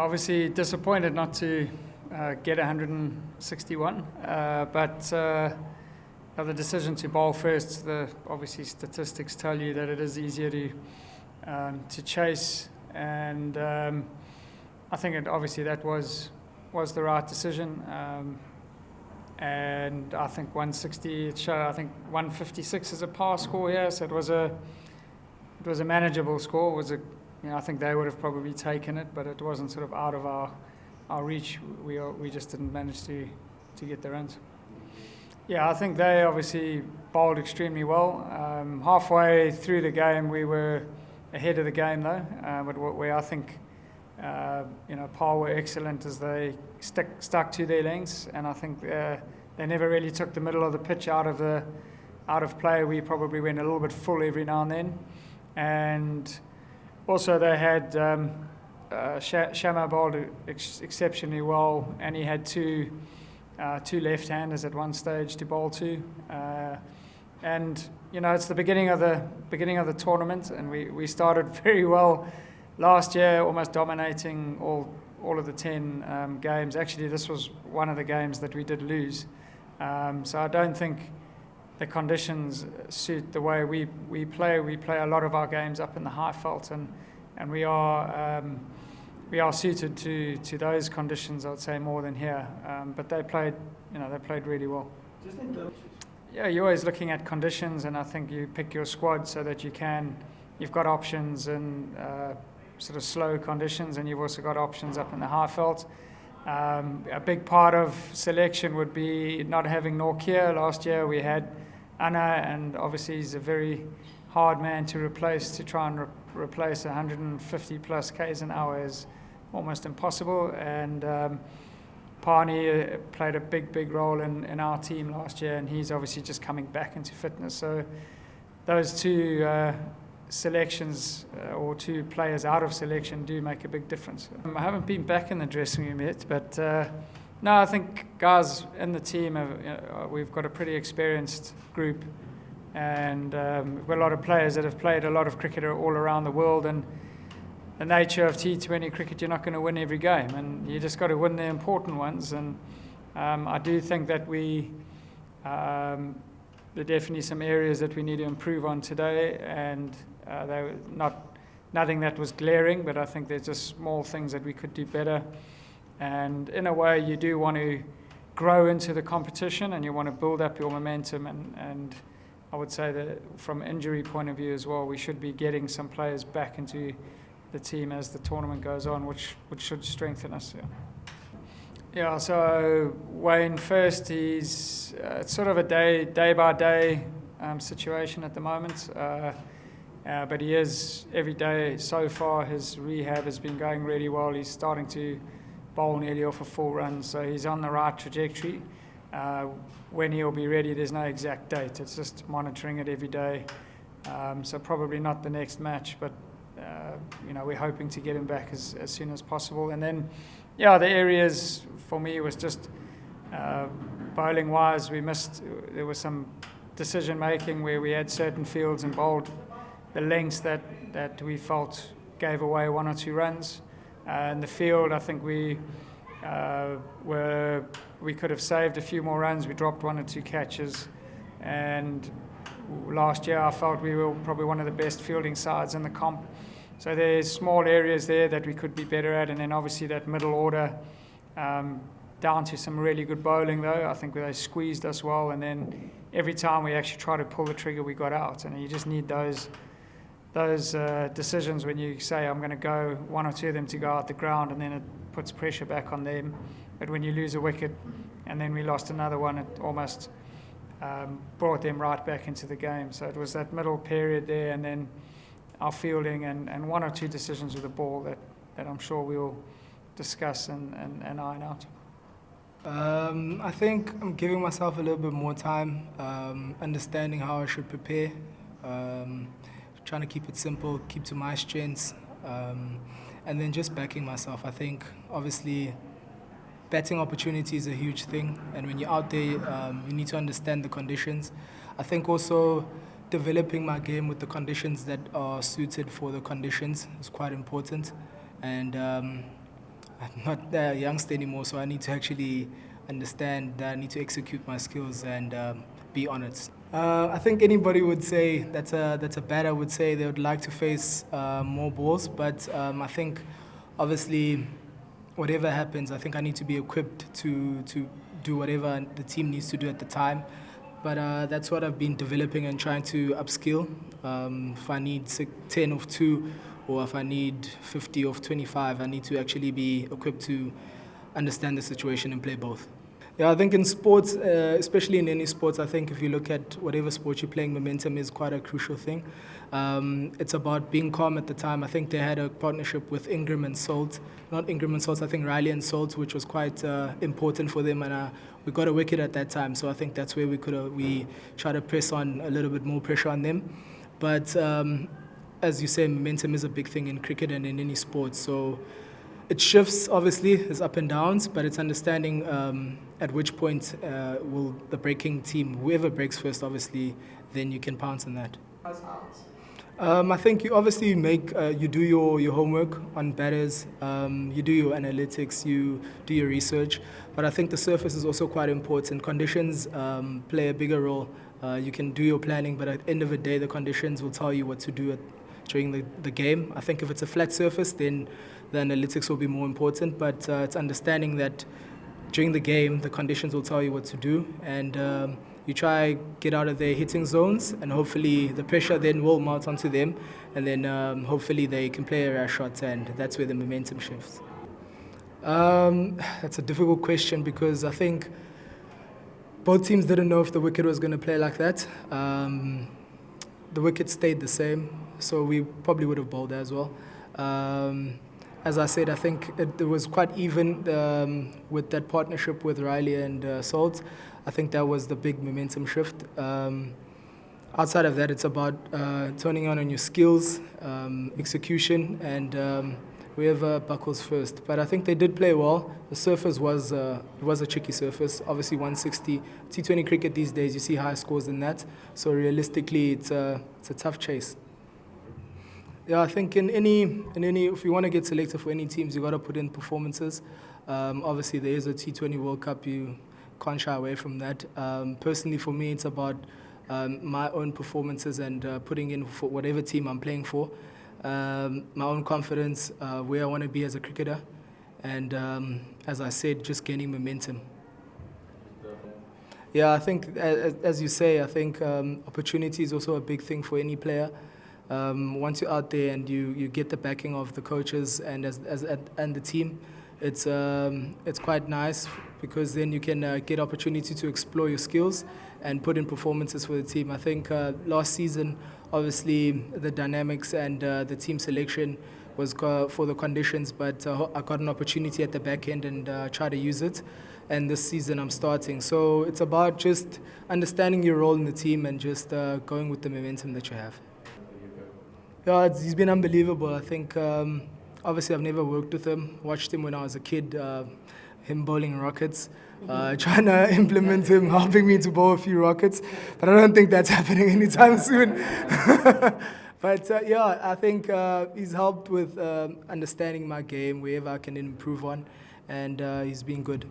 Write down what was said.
Obviously disappointed not to get 161, but the decision to bowl first, obviously statistics tell you that it is easier to chase, and I think obviously that was the right decision. And I think 160, I think 156 is a par score here, so it was a manageable score. It was I think they would have probably taken it, but it wasn't sort of out of our reach. We just didn't manage to get the runs. Yeah, I think they obviously bowled extremely well. Halfway through the game, we were ahead of the game though, but where I think Paarl were excellent as they stuck to their lengths, and I think they never really took the middle of the pitch out of play. We probably went a little bit full every now and then, and also they had Shama bowled exceptionally well, and he had two left-handers at one stage to bowl to, and it's the beginning of the tournament, and we started very well last year, almost dominating all of the 10 games. Actually, this was one of the games that we did lose, so I don't think the conditions suit the way we play. We play a lot of our games up in the high felt, and we are suited to those conditions, I'd say, more than here. But they played really well. Yeah, you're always looking at conditions, and I think you pick your squad so that you've got options in sort of slow conditions, and you've also got options up in the high felt. A big part of selection would be not having Norkia. Last year we had Anna, and obviously he's a very hard man to replace. To try and replace 150 plus k's an hour is almost impossible, and Pani played a big role in our team last year, and he's obviously just coming back into fitness. So those two selections or two players out of selection do make a big difference. I haven't been back in the dressing room yet, but no, I think guys in the team we've got a pretty experienced group, and we've got a lot of players that have played a lot of cricket all around the world, and the nature of T20 cricket, you're not going to win every game, and you just got to win the important ones. And I do think that there are definitely some areas that we need to improve on today, and they were nothing that was glaring, but I think there's just small things that we could do better. And in a way, you do want to grow into the competition, and you want to build up your momentum, and I would say that from an injury point of view as well, we should be getting some players back into the team as the tournament goes on, which should strengthen us. Yeah, so Wayne first, it's sort of a day by day situation at the moment, but he is every day so far. His rehab has been going really well. He's starting to bowl nearly off a full run, so he's on the right trajectory. When he'll be ready, there's no exact date. It's just monitoring it every day. So probably not the next match, but we're hoping to get him back as soon as possible. And then, the areas for me was just bowling wise. There was some decision making where we had certain fields and bowled the lengths that we felt gave away one or two runs. In the field, I think we could have saved a few more runs. We dropped one or two catches, and last year I felt we were probably one of the best fielding sides in the comp. So there's small areas there that we could be better at, and then obviously that middle order, down to some really good bowling though. I think they squeezed us well, and then every time we actually tried to pull the trigger, we got out, and you just need those decisions when you say, I'm going to go one or two of them to go out the ground, and then it puts pressure back on them. But when you lose a wicket and then we lost another one, it almost brought them right back into the game. So it was that middle period there, and then our fielding and one or two decisions with the ball that I'm sure we'll discuss and iron out. I think I'm giving myself a little bit more time, understanding how I should prepare, trying to keep it simple, keep to my strengths, and then just backing myself. I think obviously batting opportunity is a huge thing, and when you're out there, you need to understand the conditions. I think also developing my game with the conditions that are suited for the conditions is quite important, and I'm not a youngster anymore, so I need to actually understand that I need to execute my skills and be on it. I think anybody would say that's a batter would say they would like to face more balls, but I think obviously whatever happens, I think I need to be equipped to do whatever the team needs to do at the time. But that's what I've been developing and trying to upskill. If I need 10 of 2 or if I need 50 of 25, I need to actually be equipped to understand the situation and play both. Yeah, I think in sports, especially in any sports, I think if you look at whatever sport you're playing, momentum is quite a crucial thing. It's about being calm at the time. I think they had a partnership with Ingram and Salt. Not Ingram and Salt, I think Riley and Salt, which was quite important for them. And we got a wicket at that time. So I think that's where we try to press on a little bit more pressure on them. But as you say, momentum is a big thing in cricket and in any sport. So it shifts, obviously, there's up and downs, but it's understanding at which point will the breaking team, whoever breaks first, obviously, then you can pounce on that. I think you obviously you do your homework on batters, you do your analytics, you do your research, but I think the surface is also quite important. Conditions play a bigger role. You can do your planning, but at the end of the day, the conditions will tell you what to do during the game. I think if it's a flat surface, then the analytics will be more important, but it's understanding that during the game, the conditions will tell you what to do, and you try get out of their hitting zones, and hopefully the pressure then will mount onto them, and then hopefully they can play a rash shot, and that's where the momentum shifts. That's a difficult question because I think both teams didn't know if the wicket was going to play like that. The wicket stayed the same, so we probably would have bowled as well. As I said, I think it was quite even with that partnership with Riley and Salt. I think that was the big momentum shift. Outside of that, it's about turning on your skills, execution, and whoever buckles first. But I think they did play well. The surface was a tricky surface. Obviously, 160 T20 cricket these days, you see higher scores than that. So realistically, it's a tough chase. Yeah, I think in any, if you want to get selected for any teams, you got to put in performances. Obviously, there is a T20 World Cup. You can't shy away from that. Personally, for me, it's about my own performances and putting in for whatever team I'm playing for. My own confidence, where I want to be as a cricketer, and as I said, just gaining momentum. Yeah, I think, as you say, I think opportunity is also a big thing for any player. Once you're out there and you get the backing of the coaches and and the team, it's quite nice because then you can get opportunity to explore your skills and put in performances for the team. I think last season, obviously, the dynamics and the team selection was for the conditions, but I got an opportunity at the back end and try to use it. And this season I'm starting. So it's about just understanding your role in the team and just going with the momentum that you have. Yeah, he's been unbelievable. I think, obviously, I've never worked with him. Watched him when I was a kid, him bowling rockets, trying to implement him, helping me to bowl a few rockets. But I don't think that's happening anytime soon. But yeah, I think he's helped with understanding my game, wherever I can improve on, and he's been good.